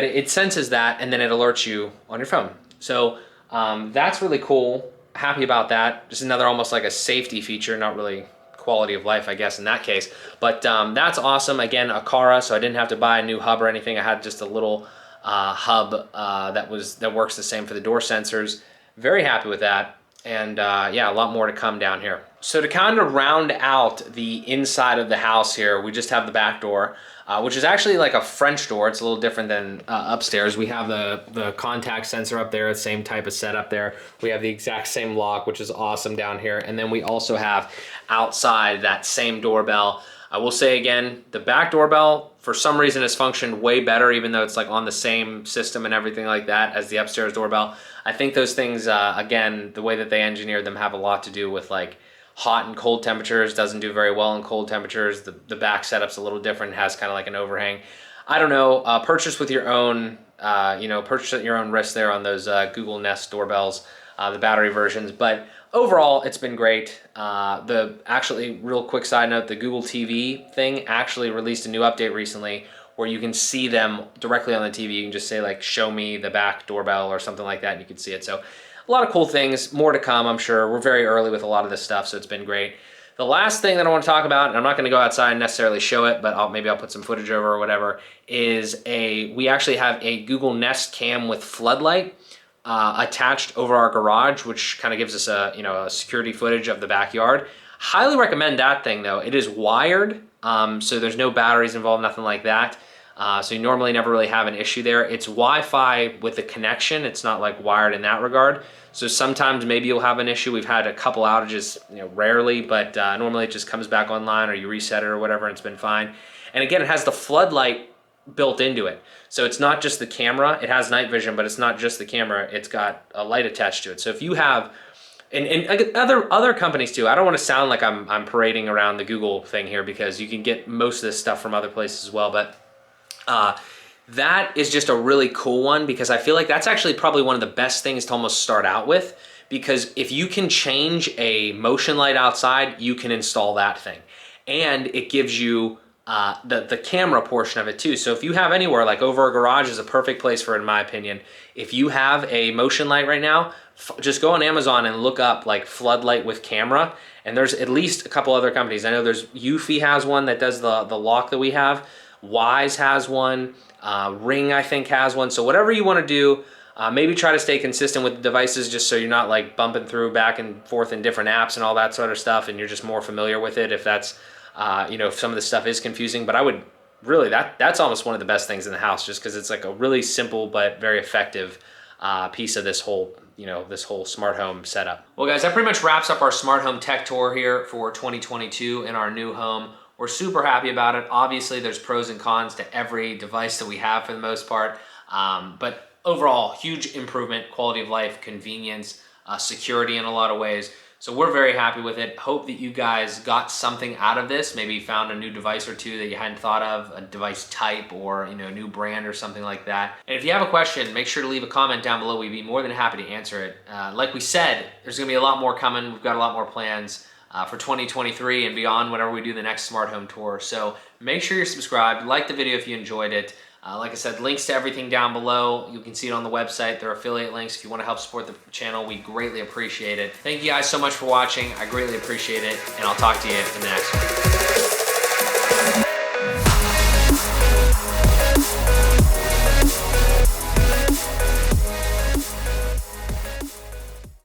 it senses that and then it alerts you on your phone. So that's really cool. Happy about that. Just another almost like a safety feature, not really quality of life, I guess, in that case. But that's awesome. Again, Aqara, so I didn't have to buy a new hub or anything. I had just a little hub that works the same for the door sensors. Very happy with that. And yeah, a lot more to come down here. So to kind of round out the inside of the house here, we just have the back door, which is actually like a French door. It's a little different than upstairs. We have the contact sensor up there, same type of setup there. We have the exact same lock, which is awesome down here. And then we also have outside that same doorbell. I will say again, the back doorbell, for some reason, has functioned way better, even though it's like on the same system and everything like that as the upstairs doorbell. I think those things, again, the way that they engineer them have a lot to do with like hot and cold temperatures. Doesn't do very well in cold temperatures. The back setup's a little different, has kind of like an overhang. I don't know, purchase with your own, purchase at your own risk there on those Google Nest doorbells, the battery versions. But overall, it's been great. Actually, real quick side note, the Google TV thing actually released a new update recently where you can see them directly on the TV. You can just say like, show me the back doorbell or something like that, and you can see it. So a lot of cool things, more to come, I'm sure. We're very early with a lot of this stuff, so it's been great. The last thing that I want to talk about, and I'm not going to go outside and necessarily show it, but maybe I'll put some footage over or whatever, is we actually have a Google Nest Cam with floodlight attached over our garage, which kind of gives us a security footage of the backyard. Highly recommend that thing though. It is wired, so there's no batteries involved, nothing like that. So you normally never really have an issue there. It's Wi-Fi with the connection. It's not like wired in that regard. So sometimes maybe you'll have an issue. We've had a couple outages, rarely, but normally it just comes back online or you reset it or whatever and it's been fine. And again, it has the floodlight built into it. So it's not just the camera. It has night vision, but it's not just the camera. It's got a light attached to it. So if you have, and other companies too, I don't want to sound like I'm parading around the Google thing here, because you can get most of this stuff from other places as well, but that is just a really cool one, because I feel like that's actually probably one of the best things to almost start out with, because if you can change a motion light outside, you can install that thing. And it gives you the camera portion of it too. So if you have anywhere, like over a garage is a perfect place for it, in my opinion. If you have a motion light right now, just go on Amazon and look up like floodlight with camera. And there's at least a couple other companies. I know there's Eufy has one that does the lock that we have. Wise has one. Ring, I think, has one. So whatever you want to do, maybe try to stay consistent with the devices, just so you're not like bumping through back and forth in different apps and all that sort of stuff, and you're just more familiar with it, if that's if some of the stuff is confusing. But I would really, that's almost one of the best things in the house, just because it's like a really simple but very effective piece of this whole this whole smart home setup. Well guys, that pretty much wraps up our smart home tech tour here for 2022 in our new home. We're super happy about it. Obviously there's pros and cons to every device that we have for the most part, but overall huge improvement, quality of life, convenience, security in a lot of ways. So we're very happy with it. Hope that you guys got something out of this. Maybe you found a new device or two that you hadn't thought of, a device type or a new brand or something like that. And if you have a question, make sure to leave a comment down below. We'd be more than happy to answer it. Like we said, there's gonna be a lot more coming. We've got a lot more plans for 2023 and beyond whenever we do the next smart home tour. So make sure you're subscribed, like the video if you enjoyed it. Like I said, links to everything down below. You can see it on the website. There are affiliate links. If you want to help support the channel, we greatly appreciate it. Thank you guys so much for watching. I greatly appreciate it, and I'll talk to you in the next one.